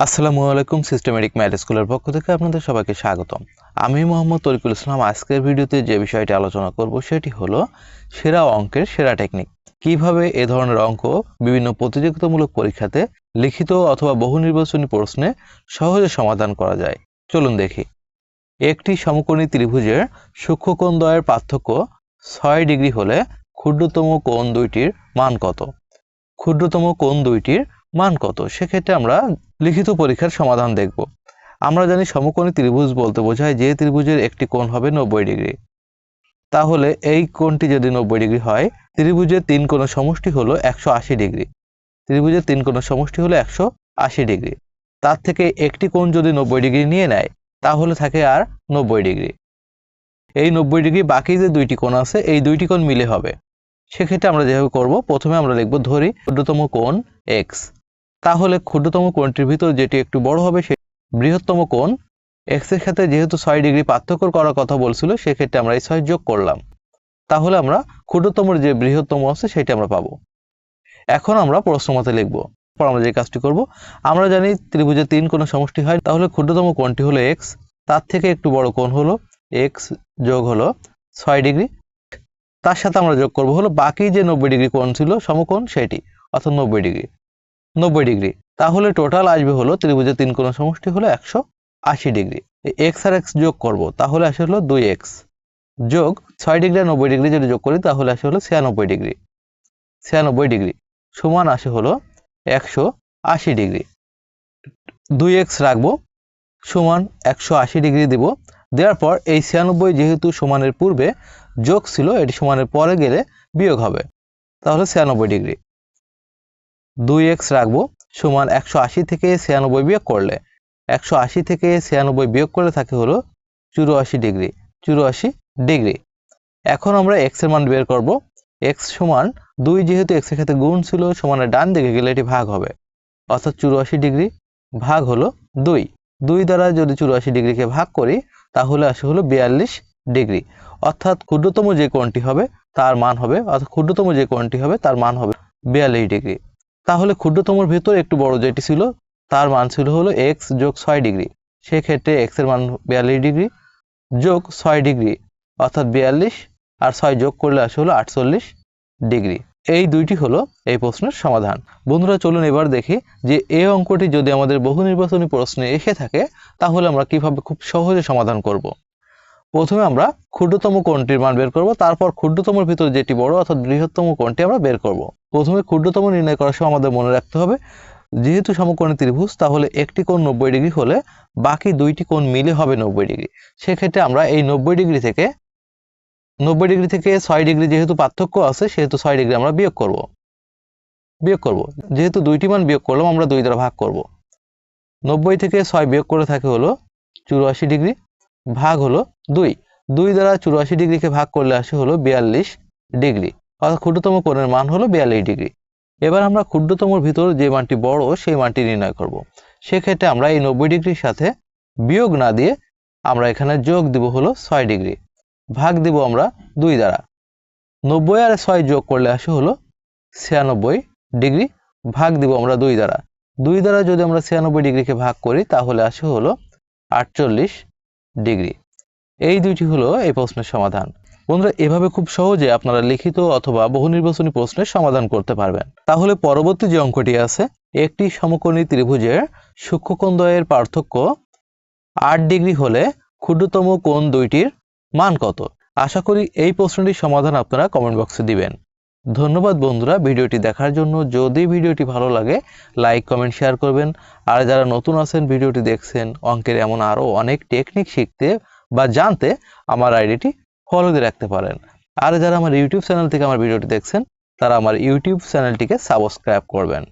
আসসালামু আলাইকুম systematic math স্কুলের পক্ষ থেকে আপনাদের সবাইকে স্বাগতম। আমি মোহাম্মদ তরিকুল ইসলাম। আজকের ভিডিওতে যে বিষয়টি আলোচনা করব সেটি হলো সেরা অঙ্কের সেরা টেকনিক। কিভাবে এ ধরনের অঙ্ক বিভিন্ন প্রতিযোগিতামূলক পরীক্ষাতে লিখিত অথবা বহু নির্বাচনী প্রশ্নে সহজে সমাধান করা যায়। চলুন দেখি। একটি সমকোণী ত্রিভুজের সূক্ষ্মকোণদ্বয়ের পার্থক্য 6 ডিগ্রি হলে ক্ষুদ্রতম কোণ দুইটির মান কত? ক্ষুদ্রতম কোণ দুইটির মান কত? সেক্ষেত্রে আমরা লিখিত পরীক্ষার সমাধান দেখব। আমরা জানি সমকোণী ত্রিভুজ বলতে বোঝায় যে ত্রিভুজের একটি কোণ হবে 90 ডিগ্রি। তাহলে এই কোণটি যদি 90 ডিগ্রি হয়, ত্রিভুজের তিন কোণের সমষ্টি হলো 180 ডিগ্রি। ত্রিভুজের তিন কোণের সমষ্টি হলো 180 ডিগ্রি। তার থেকে একটি কোণ যদি 90 ডিগ্রি নিয়ে নেয়, তাহলে থাকে আর 90 ডিগ্রি। এই 90 ডিগ্রি বাকি যে দুইটি কোণ আছে, এই দুইটি কোণ মিলে হবে। সেক্ষেত্রে আমরা যেভাবে করব, প্রথমে আমরা লিখব ধরি ক্ষুদ্রতম কোণ x। তাহলে ক্ষুদ্রতম কোণটির ভিতর যেটি একটু বড় হবে সে বৃহত্তম কোণ x এর সাথে যেহেতু 6 ডিগ্রি পার্থক্য করার কথা বলছিল, সেক্ষেত্রে আমরা এই 6 যোগ করলাম। তাহলে আমরা ক্ষুদ্রতম যে বৃহত্তম আছে সেটা আমরা পাবো। এখন আমরা প্রশ্ন মতে লিখব। পর আমরা যে কাজটি করব, আমরা জানি ত্রিভুজের তিন কোণের সমষ্টি হয়, তাহলে ক্ষুদ্রতম কোণটি হলো x, তার থেকে একটু বড় কোণ হলো x যোগ হলো 6 ডিগ্রি। তার সাথে আমরা যোগ করব হলো বাকি যে 90 ডিগ্রি কোণ ছিল সমকোণ সেটি, অর্থাৎ 90 ডিগ্রি। তাহলে টোটাল আসবে হলো ত্রিভুজের তিন কোণের সমষ্টি হলো 180 ডিগ্রি। x আর x যোগ করব, তাহলে আসে হলো 2x যোগ 6 ডিগ্রি আর 90 ডিগ্রি যদি যোগ করি তাহলে আসে হলো 96 ডিগ্রি। 96 ডিগ্রি সমান আসে হলো 180 ডিগ্রি। 2x রাখবো সমান 180 ডিগ্রি দিব। দেওয়ার পর এই 96 যেহেতু সমানের পূর্বে যোগ ছিল, এটি সমানের পরে গেলে বিয়োগ হবে, তাহলে 96 ডিগ্রি। 2x রাখবো সমান 180 থেকে 96 বিয়োগ করলে 180 থেকে 96 বিয়োগ করলে থাকে হলো 84 ডিগ্রি। 84 ডিগ্রি। এখন আমরা x এর মান বের করব। x সমান 2, যেহেতু x এর সাথে গুণ ছিল, সমানের ডান দিকে গেলে এটি ভাগ হবে, অর্থাৎ 84 ডিগ্রি ভাগ হলো 2। 2 দ্বারা যদি 84 ডিগ্রিকে ভাগ করি তাহলে আসে হলো 42 ডিগ্রি। অর্থাৎ ক্ষুদ্রতম যে কোণটি হবে তার মান হবে 42 ডিগ্রি। তাহলে ক্ষুদ্রতমর ভেতর একটু বড় যেটি ছিল তার মান ছিল হলো x যোগ 6 ডিগ্রি। সেক্ষেত্রে x এর মান 42 ডিগ্রি যোগ 6 ডিগ্রি, অর্থাৎ 42 আর 6 যোগ করলে আসে হলো 48 ডিগ্রি। এই দুইটি হলো এই প্রশ্নের সমাধান। বন্ধুরা চলুন এবার দেখি যে এই অঙ্কটি যদি আমাদের বহু নির্বাচনী প্রশ্নে এসে থাকে তাহলে আমরা কিভাবে খুব সহজে সমাধান করব। প্রথমে আমরা ক্ষুদ্রতম কোণটির মান বের করব, তারপর ক্ষুদ্রতমের ভিতর যেটি বড় অর্থাৎ বৃহত্তম কোণটি আমরা বের করব। প্রথমে ক্ষুদ্রতম নির্ণয় করার সময় আমাদের মনে রাখতে হবে, যেহেতু সমকোণী ত্রিভুজ তাহলে একটি কোণ 90 ডিগ্রি হলে বাকি দুইটি কোণ মিলে হবে 90 ডিগ্রি। সেক্ষেত্রে আমরা এই 90 ডিগ্রি থেকে 6 ডিগ্রি যেহেতু পার্থক্য আছে, সেহেতু 6 ডিগ্রি আমরা বিয়োগ করব। যেহেতু দুইটি মান বিয়োগ করলাম, আমরা 2 দ্বারা ভাগ করব। 90 থেকে 6 বিয়োগ করে থাকে হলো 84 ডিগ্রি ভাগ হলো 2। 2 দ্বারা 84 ডিগ্রিকে ভাগ করলে আসে হলো 42 ডিগ্রি, অর্থাৎ ক্ষুদ্রতম কোণের মান হলো 42 ডিগ্রি। এবার আমরা ক্ষুদ্রতমর ভিতর যে মানটি বড় সেই মানটি নির্ণয় করব। সেক্ষেত্রে আমরা এই 90 ডিগ্রির সাথে বিয়োগ না দিয়ে আমরা এখানে যোগ দিব হলো 6 ডিগ্রি, ভাগ দিব আমরা 2 দ্বারা। 90 আর 6 যোগ করলে আসে হলো 96 ডিগ্রি, ভাগ দিব আমরা 2 দ্বারা। 2 দ্বারা যদি আমরা 96 ডিগ্রিকে ভাগ করি তাহলে আসে হলো 48 ডিগ্রি। এই দুইটি হলো এই প্রশ্নের সমাধান। বন্ধুরা এভাবে খুব সহজে আপনারা লিখিত অথবা বহু নির্বাচনী প্রশ্নের সমাধান করতে পারবেন। তাহলে পরবর্তী যে অঙ্কটি আছে, একটি সমকোণী ত্রিভুজের সূক্ষ্মকোণদ্বয়ের পার্থক্য 8 ডিগ্রি হলে ক্ষুদ্রতম কোণ দুইটির মান কত? আশা করি এই প্রশ্নটির সমাধান আপনারা কমেন্ট বক্সে দিবেন। ধন্যবাদ বন্ধুরা ভিডিওটি দেখার জন্য। যদি ভিডিওটি ভালো লাগে লাইক কমেন্ট শেয়ার করবেন। আর যারা নতুন আছেন ভিডিওটি দেখছেন, অঙ্কের এমন আরও অনেক টেকনিক শিখতে বা জানতে আমার আইডিটি ফলো দিয়ে রাখতে পারেন। আর যারা আমার ইউটিউব চ্যানেল থেকে আমার ভিডিওটি দেখছেন তারা আমার ইউটিউব চ্যানেলটিকে সাবস্ক্রাইব করবেন।